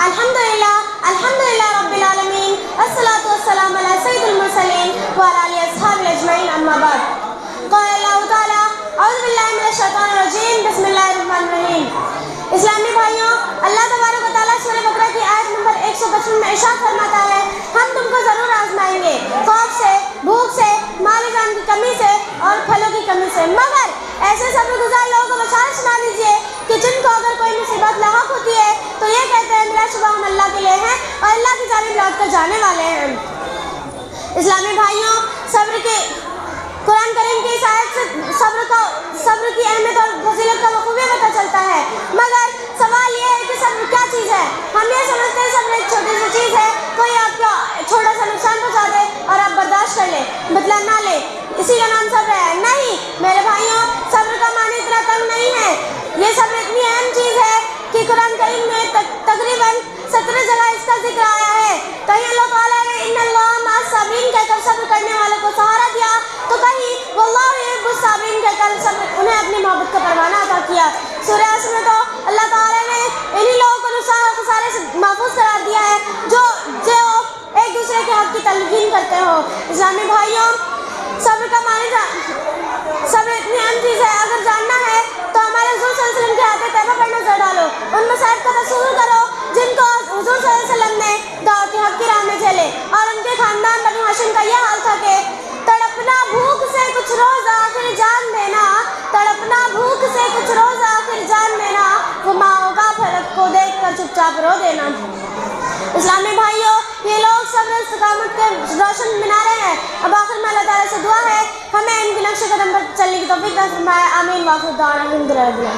अल्हम्दुलिल्लाह रब्बिल आलमीन अस्सलातु वस्सलामु अला सय्यिदिल मुरसलीन व अला आलिहि अस्हाबिल अजमईन अम्मा बाद। क़ाल अल्लाहु तआला औज़ु बिल्लाहि मिनश शैतानिर रजीम बिस्मिल्लाहिर रहमानिर रहीम। इस्लामी भाइयों, अल्लाह तबारक व तआला सूरह बकरा की आयत नंबर 155 में इरशाद फरमाता है, हम तुमको जरूर आजमाएंगे खौफ से, भूख से, माली जान की कमी से और फलों की कमी से, मगर ऐसे सब्रगुज़ार लोगों को बशारत सुना दीजिए कि जिनको अगर कोई मुसीबत लाहक होती है तो ये कहते हैं मेरा शुबह हम अल्लाह के लिए हैं और अल्लाह की जानिब लौट कर जाने वाले हैं। इस्लामी भाइयों, सब्र के कुरान करीम की इस आयत से सब्र की अहमियत और फजीलत का बखूबी पता चलता है, मगर सवाल ये है कि सब्र क्या चीज़ है। हम ये समझते हैं सब्र एक छोटी सी चीज़ है, कोई आपको छोटा सा नुकसान पहुँचा दे और आप बर्दाश्त कर ले, बदला ना ले, इसी का नाम सब्र है। नहीं मेरे भाइयों, सब्र का मानी इतना कम नहीं है। ये सब्र इतनी अहम चीज़ है कि कुरान करीम में तकरीबन 17 जगह इसका जिक्र आया है। कहीं अल्लाह ताला ने इन्नल्लाह मअस साबिरीन कहकर सब्र करने वालों को सहारा दिया, तो कहीं वल्लाहु युहिब्बुस साबिरीन कहकर उन्हें अपनी मोहब्बत का परवाना अता किया। सूरह असर में तो अल्लाह ताला ने इन्हीं लोगों को नुकसान और खसारे से महफूज करार दिया है जो एक दूसरे के हक की तलकीन करते हो। इस्लामी भाइयों, सब्र का मानी सब्र इतनी अहम चीज़ है, अगर जानना है तो हमारे हुज़ूर सल्लल्लाहु अलैहि वसल्लम के हाथ तैयबा पर नजर डालो, उन मसाइब का तसव्वुर करो जिनको हुज़ूर सल्लल्लाहु अलैहि वसल्लम ने दावत हक की राह में झेले, और उनके खानदान बनी हाशिम का यह हाल था कि तड़पना भूख से कुछ रोज आखिर जान देना, तड़पना भूख से कुछ रोज आखिर जान देना, वो माओ का फर्क को देख कर चुपचाप रो देना। इस्लामी भाइयों, ये लोग सब्र इस्तिकामत के रोशन मीनारे हैं। अब आखिर में अल्लाह ताला से दुआ है हमें इनके नक्शे कदम पर चलने की तौफीक अता फरमाए। आमीन। वाखिर दाअवाना अल्हम्दुलिल्लाह।